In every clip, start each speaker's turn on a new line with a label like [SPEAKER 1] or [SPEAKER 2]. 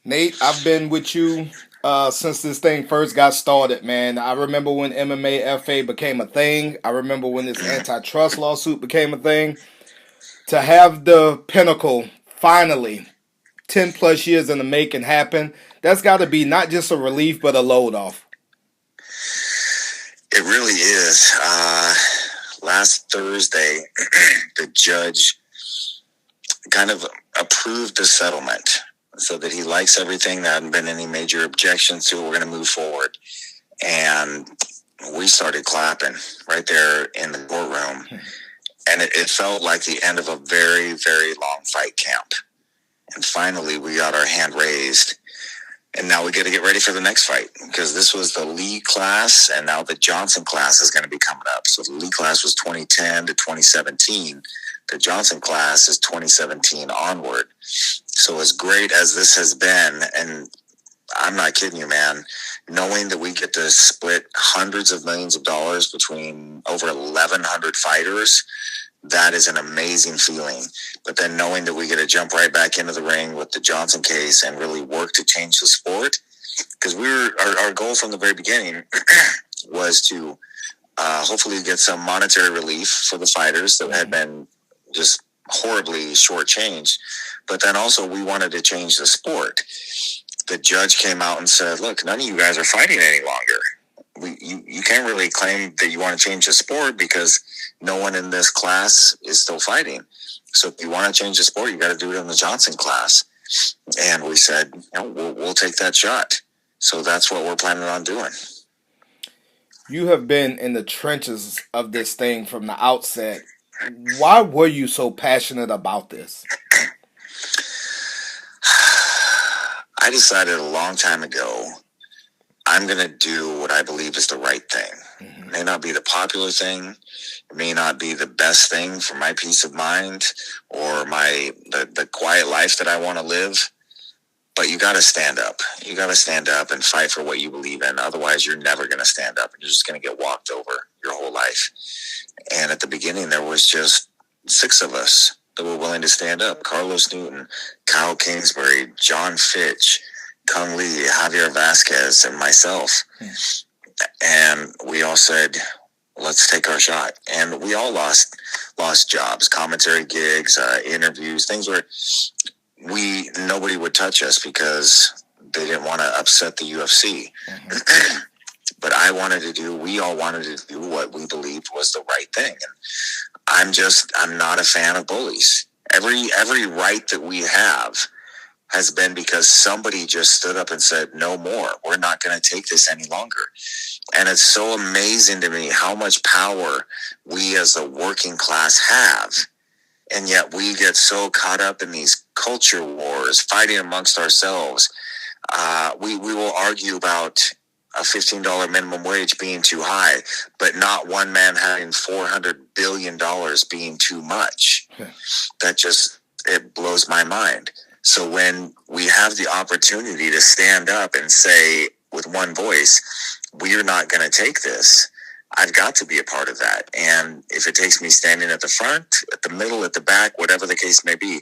[SPEAKER 1] Nate, I've been with you since this thing first got started, man. I remember when MMAFA became a thing. I remember when this antitrust lawsuit became a thing. To have the pinnacle finally, 10 plus years in the making happen, that's got to be not just a relief, but a load off.
[SPEAKER 2] It really is. Last Thursday, the judge kind of approved the settlement so that he likes everything. There hadn't been any major objections to it. We're going to move forward. And we started clapping right there in the courtroom. And it felt like the end of a very, very long fight camp. And finally, we got our hand raised. And now we got to get ready for the next fight because this was the Lee class, and now the Johnson class is going to be coming up. So the Lee class was 2010 to 2017. The Johnson class is 2017 onward. So as great as this has been, and I'm not kidding you, man, knowing that we get to split hundreds of millions of dollars between over 1,100 fighters, that is an amazing feeling. But then knowing that we get to jump right back into the ring with the Johnson case and really work to change the sport, because our goal from the very beginning was to hopefully get some monetary relief for the fighters that had been just horribly shortchanged. But then also we wanted to change the sport. The judge came out and said, look, none of you guys are fighting any longer. You can't really claim that you want to change the sport because no one in this class is still fighting. So if you want to change the sport, you got to do it in the Johnson class. And we said, we'll take that shot. So that's what we're planning on doing.
[SPEAKER 1] You have been in the trenches of this thing from the outset. Why were you so passionate about this?
[SPEAKER 2] I decided a long time ago, I'm going to do what I believe is the right thing. It may not be the popular thing. It may not be the best thing for my peace of mind or the quiet life that I want to live. But you got to stand up. You got to stand up and fight for what you believe in. Otherwise, you're never going to stand up. You're just going to get walked over your whole life. And at the beginning, there was just 6 of us that were willing to stand up. Carlos Newton, Kyle Kingsbury, John Fitch, Kung Lee, Javier Vasquez, and myself. And we all said, let's take our shot. And we all lost jobs, commentary gigs, interviews, things where nobody would touch us because they didn't want to upset the UFC. But we all wanted to do what we believed was the right thing. And I'm not a fan of bullies. Every right that we have has been because somebody just stood up and said, no more. We're not going to take this any longer. And it's so amazing to me how much power we as the working class have. And yet we get so caught up in these culture wars, fighting amongst ourselves. We will argue about a $15 minimum wage being too high, but not one man having $400 billion being too much. It blows my mind. So when we have the opportunity to stand up and say with one voice, we're not going to take this, I've got to be a part of that. And if it takes me standing at the front, at the middle, at the back, whatever the case may be,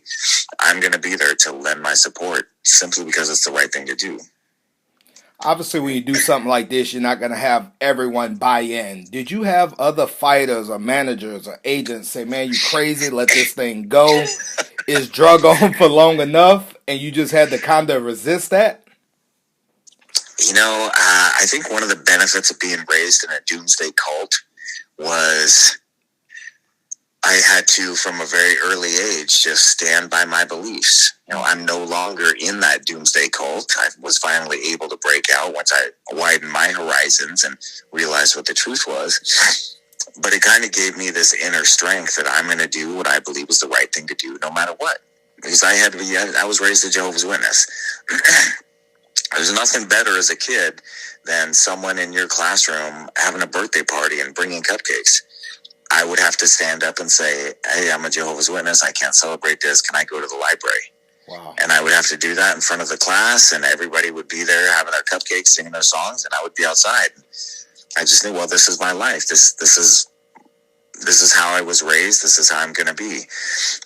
[SPEAKER 2] I'm going to be there to lend my support simply because it's the right thing to do.
[SPEAKER 1] Obviously, when you do something like this, you're not going to have everyone buy in. Did you have other fighters or managers or agents say, man, you crazy, let this thing go? Is drug on for long enough? And you just had to kind of resist that?
[SPEAKER 2] I think one of the benefits of being raised in a doomsday cult was I had to, from a very early age, just stand by my beliefs. I'm no longer in that doomsday cult. I was finally able to break out once I widened my horizons and realized what the truth was. But it kind of gave me this inner strength that I'm going to do what I believe is the right thing to do, no matter what. Because I was raised a Jehovah's Witness. There's nothing better as a kid than someone in your classroom having a birthday party and bringing cupcakes. I would have to stand up and say, hey, I'm a Jehovah's Witness. I can't celebrate this. Can I go to the library?
[SPEAKER 1] Wow.
[SPEAKER 2] And I would have to do that in front of the class, and everybody would be there having their cupcakes, singing their songs, and I would be outside. I just knew, well, this is my life. This is how I was raised. This is how I'm going to be.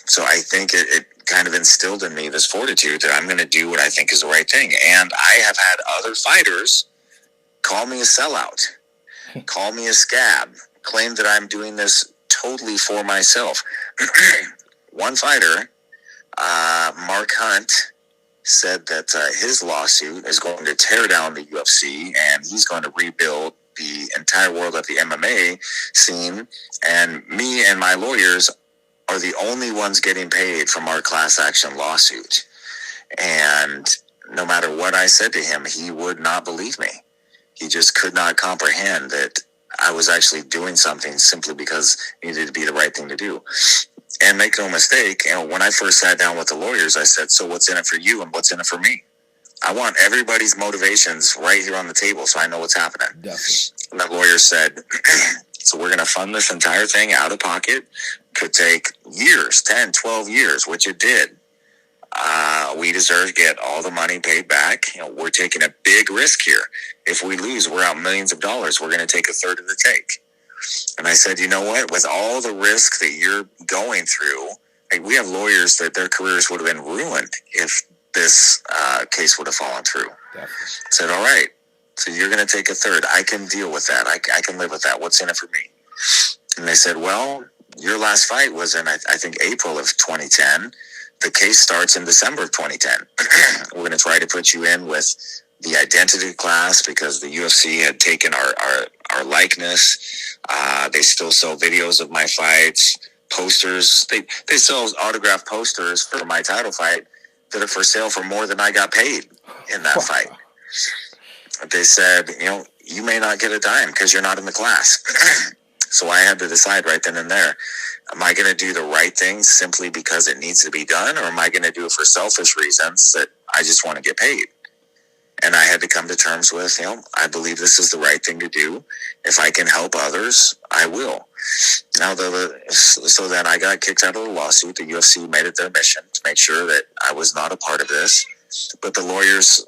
[SPEAKER 2] So I think it kind of instilled in me this fortitude that I'm going to do what I think is the right thing. And I have had other fighters call me a sellout, call me a scab, claim that I'm doing this totally for myself. One fighter, Mark Hunt, said that his lawsuit is going to tear down the UFC and he's going to rebuild the entire world of the MMA scene. And me and my lawyers are the only ones getting paid from our class action lawsuit. And no matter what I said to him, he would not believe me. He just could not comprehend that I was actually doing something simply because it needed to be the right thing to do. And make no mistake, when I first sat down with the lawyers, I said, so what's in it for you and what's in it for me? I want everybody's motivations right here on the table so I know what's happening.
[SPEAKER 1] Definitely.
[SPEAKER 2] And the lawyer said, so we're going to fund this entire thing out of pocket. Could take years, 10, 12 years, which it did. We deserve to get all the money paid back. We're taking a big risk here. If we lose, we're out millions of dollars. We're going to take a third of the take. And I said, you know what? With all the risk that you're going through, we have lawyers that their careers would have been ruined if this case would have fallen through. Definitely. I said, all right, so you're going to take a third. I can deal with that. I can live with that. What's in it for me? And they said, well, your last fight was in, I think, April of 2010. The case starts in December of 2010. We're going to try to put you in with the identity class because the UFC had taken our likeness. They still sell videos of my fights, posters. They sell autographed posters for my title fight that are for sale for more than I got paid in that fight. They said, you may not get a dime because you're not in the class. So I had to decide right then and there, am I going to do the right thing simply because it needs to be done, or am I going to do it for selfish reasons that I just want to get paid? And I had to come to terms with, I believe this is the right thing to do. If I can help others, I will. Now, so then I got kicked out of the lawsuit. The UFC made it their mission to make sure that I was not a part of this. But the lawyers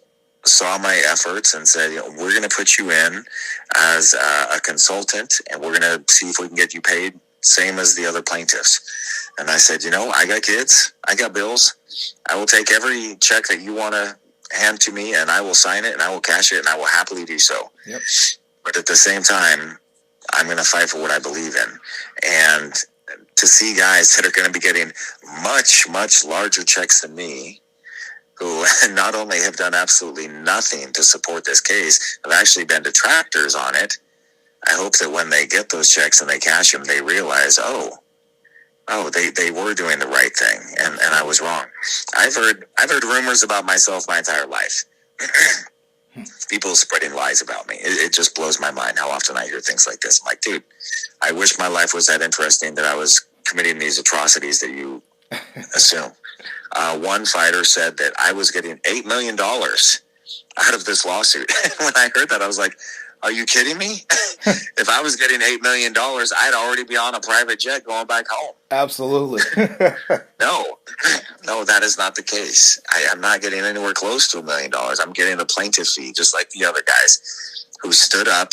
[SPEAKER 2] saw my efforts and said, we're going to put you in as a consultant, and we're going to see if we can get you paid same as the other plaintiffs. And I said, I got kids, I got bills. I will take every check that you want to hand to me, and I will sign it, and I will cash it, and I will happily do so. Yep. But at the same time, I'm going to fight for what I believe in. And to see guys that are going to be getting much, much larger checks than me, who not only have done absolutely nothing to support this case, have actually been detractors on it. I hope that when they get those checks and they cash them, they realize, they were doing the right thing, and I was wrong. I've heard rumors about myself my entire life. People spreading lies about me. It just blows my mind how often I hear things like this. I'm like, dude, I wish my life was that interesting that I was committing these atrocities that you assume. One fighter said that I was getting $8 million out of this lawsuit. When I heard that, I was like, are you kidding me? If I was getting $8 million, I'd already be on a private jet going back home.
[SPEAKER 1] Absolutely.
[SPEAKER 2] No, that is not the case. I'm not getting anywhere close to $1 million. I'm getting the plaintiff fee, just like the other guys who stood up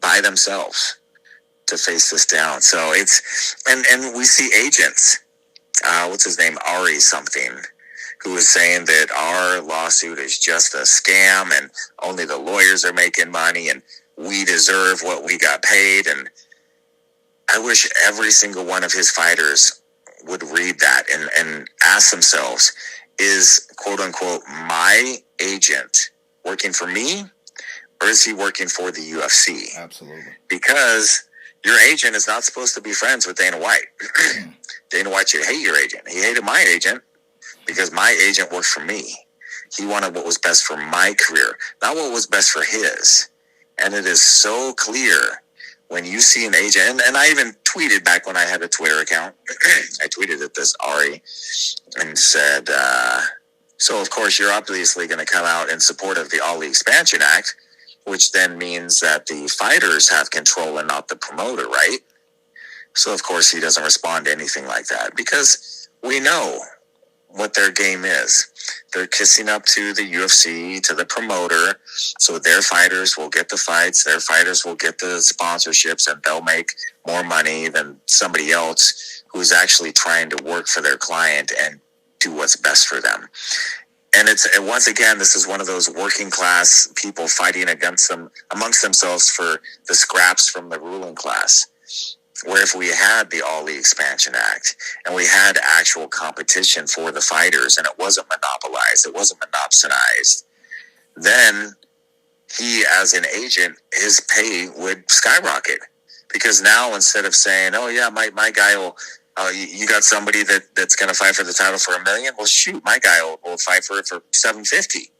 [SPEAKER 2] by themselves to face this down. So and we see agents. What's his name? Ari something, who was saying that our lawsuit is just a scam and only the lawyers are making money and we deserve what we got paid. And I wish every single one of his fighters would read that and ask themselves, is quote unquote my agent working for me, or is he working for the UFC?
[SPEAKER 1] Absolutely.
[SPEAKER 2] Because your agent is not supposed to be friends with Dana White. Dana White should hate your agent. He hated my agent because my agent worked for me. He wanted what was best for my career, not what was best for his. And it is so clear when you see an agent, and I even tweeted back when I had a Twitter account, I tweeted at this Ari and said, so of course you're obviously going to come out in support of the Ali Expansion Act, which then means that the fighters have control and not the promoter, right? So of course he doesn't respond to anything like that because we know what their game is. They're kissing up to the UFC, to the promoter, so their fighters will get the fights, their fighters will get the sponsorships, and they'll make more money than somebody else who's actually trying to work for their client and do what's best for them. And once again, this is one of those working class people fighting amongst themselves for the scraps from the ruling class. Where if we had the Ali Expansion Act and we had actual competition for the fighters and it wasn't monopolized, it wasn't monopsonized, then he, as an agent, his pay would skyrocket. Because now instead of saying, oh yeah, my guy will, you got somebody that's going to fight for the title for $1 million? Well, shoot, my guy will fight for it for $750.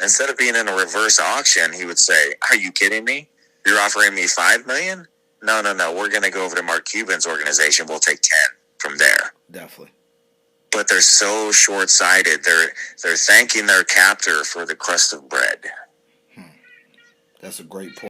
[SPEAKER 2] Instead of being in a reverse auction, he would say, are you kidding me? You're offering me $5 million? No. We're going to go over to Mark Cuban's organization. We'll take 10 from there.
[SPEAKER 1] Definitely.
[SPEAKER 2] But they're so short-sighted. They're thanking their captor for the crust of bread.
[SPEAKER 1] That's a great point.